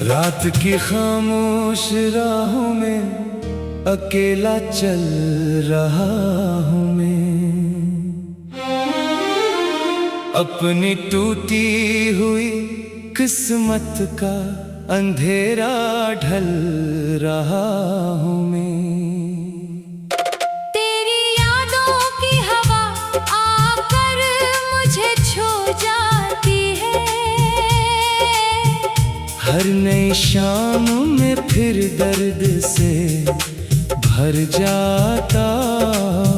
रात की खामोश राहों में अकेला चल रहा हूँ मैं, अपनी टूटी हुई किस्मत का अंधेरा ढल रहा हूँ मैं। तेरी यादों की हवा आकर मुझे छू जाती है, हर नई शाम में फिर दर्द से भर जाता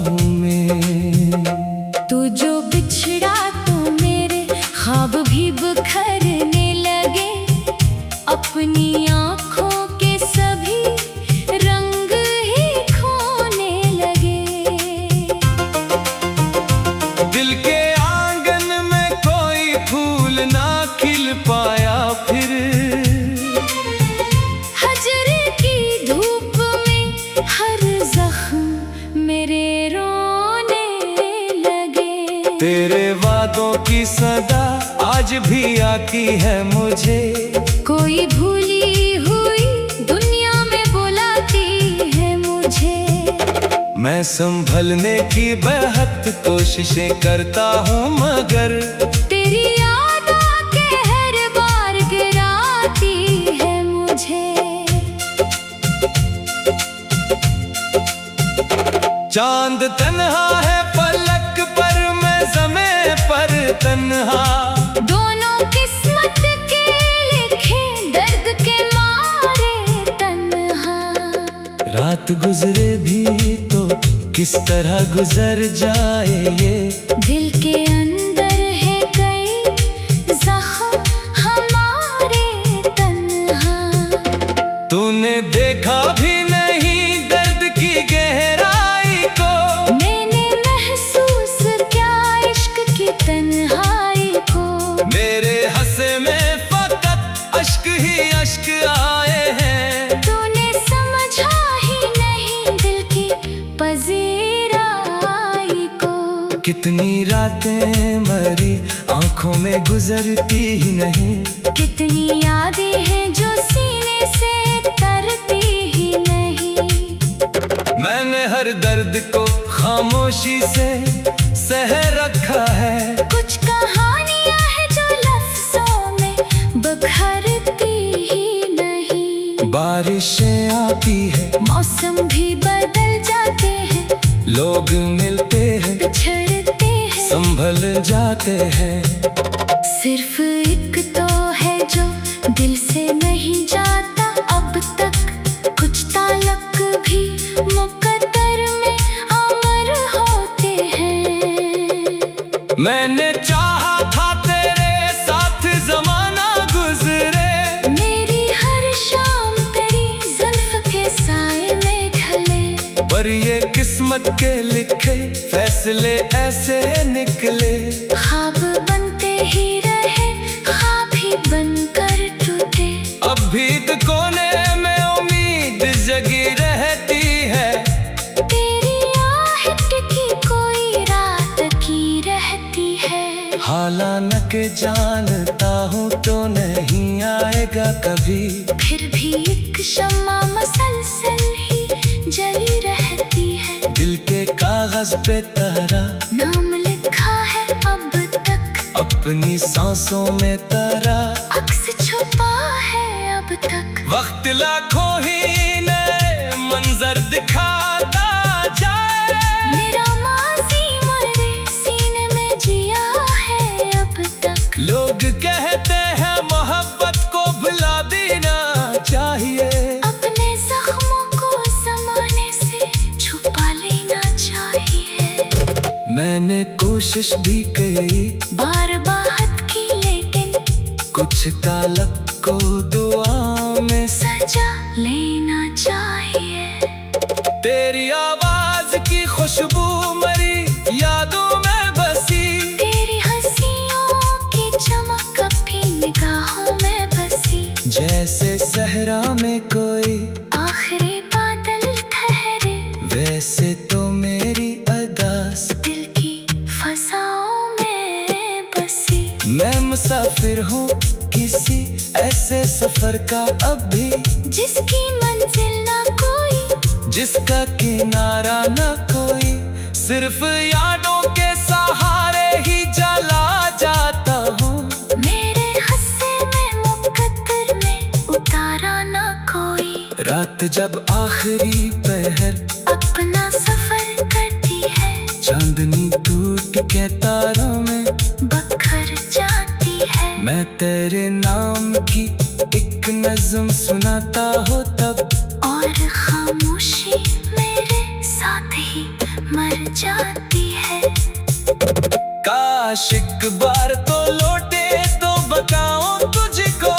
हूँ मैं। तू जो बिछड़ा तो मेरे ख्वाब भी बिखरने लगे, अपनी आँखों के सभी रंग ही खोने लगे। दिल के आंगन में कोई फूल ना खिल पाया फिर, हजरे की धूप में हर जख्म मेरे रोने लगे। तेरे वादों की सदा आज भी आती है मुझे, कोई भूली हुई दुनिया में बुलाती है मुझे। मैं संभलने की बेहद कोशिशें करता हूँ मगर तेरी याद आके हर बार गिराती है मुझे। चांद तन्हा है पलक पर, मैं ज़मीं पर तन्हा, दोनों किस्मत के लिखे दर्द के मारे तन्हा। रात गुजरे भी तो किस तरह गुजर जाए ये, दिल के अंदर है कई जख्म हमारे तन्हा। तूने देखा भी नहीं दर्द की गहराई को, मैंने महसूस क्या इश्क की तन्हाई को। मेरे हंसे में फकत अश्क ही अश्क आए हैं। तूने समझा ही नहीं दिल की पजीराई को। कितनी रातें मरी आंखों में गुजरती ही नहीं, कितनी यादें हैं जो सीने से तरती ही नहीं। मैंने हर दर्द को खामोशी से सह रखा है। कुछ कहानियां हैं जो लफ्जों में बखरती ही नहीं। बारिशें आती है, मौसम भी बदल जाते हैं, लोग मिलते हैं, बिछड़ते हैं, संभल जाते हैं। सिर्फ एक तो है जो दिल से नहीं जाता अब तक, कुछ ताल्लुक भी मुकद्दर में अमर होते हैं। मैंने चाहा था तेरे साथ जमाना गुजरे, मेरी हर शाम तेरी जुल्फ के साए में ढले, पर ये किस्मत के लिखे फैसले ऐसे निकले। ख्वाब बनते ही रहे, ख्वाब ही बनकर टूटे। अब भी कोने में उम्मीद जगी रहती है, तेरी आहट की कोई रात की रहती है। हालांकि जानता हूँ तो नहीं आएगा कभी, फिर भी एक शम्मा मसलसल ही जली रहती है। दिल के कागज पे तेरा नाम लिखा है अब तक, अपनी सांसों में तेरा अक्स छुपा है अब तक। वक्त लाखों ही नए मंजर दिखाता जाए, मेरा माज़ी मरे सीने में जिया है अब तक। लोग कहते हैं मोहब्बत को भुला देना चाहिए, अपने जख्मों को ज़माने से छुपा लेना चाहिए। मैंने कोशिश भी की बार बात की लेकिन कुछ ताल्लुक को दुआ में सजा लेना चाहिए। तेरी आवाज की खुशबू मरी यादों में बसी, तेरी हंसियों की चमक अपनी निगाहों में बसी। जैसे सहरा में कोई आखिरी बादल मुसाफिर हूँ किसी ऐसे सफर का अभी, जिसकी मंजिल ना कोई, जिसका किनारा न कोई, सिर्फ यादों के सहारे ही जला जाता हूँ। मेरे हस्से में मुकद्दर में उतारा ना कोई। रात जब आखिरी पहर अपना सफर करती है, चांदनी टूट के तारों में बखर जाती है। मैं तेरे नाम की एक नज़्म सुनाता हो तब, और खामोशी मेरे साथ ही मर जाती है। काश एक बार तो लौटे तो बताऊं तुझको,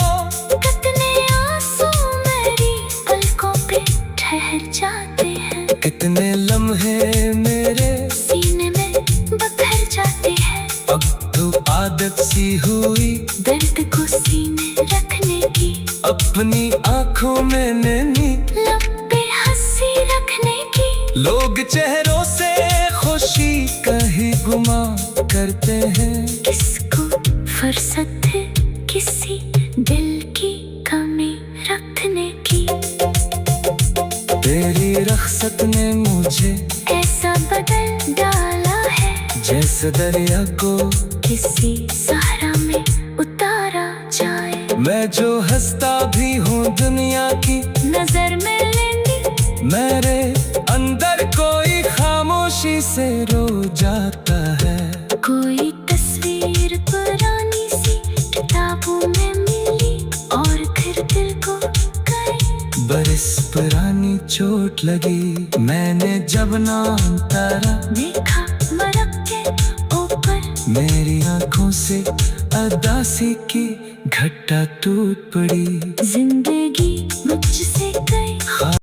कितने आंसू मेरी पलकों पे ठहर जाते हैं, कितने लम्हे मेरे सीने में बखर जाते हैं। अब तो आदत सी हुई दर्द को सीने रखने की, अपनी आंखों में नैनी, लब पे हंसी रखने की। लोग चेहरों से खुशी कहीं गुमा करते हैं। किसको फुर्सत है किसी दिल की कमी रखने की। तेरी रख्सत ने मुझे ऐसा बदल डाला है, जैसे दरिया को किसी सहारा में उतारा जाए। मैं जो हंसता भी हूँ दुनिया की नजर में लेंदी, मेरे अंदर कोई खामोशी से रो जाता है। कोई तस्वीर पुरानी सी किताबों में मिली, और फिर दिल को गई बरस पुरानी चोट लगी। मैंने जब नाम तारा देखा मरक के ऊपर, मेरी आंखों से अदासी की घटा टूट पड़ी। जिंदगी मुझसे गई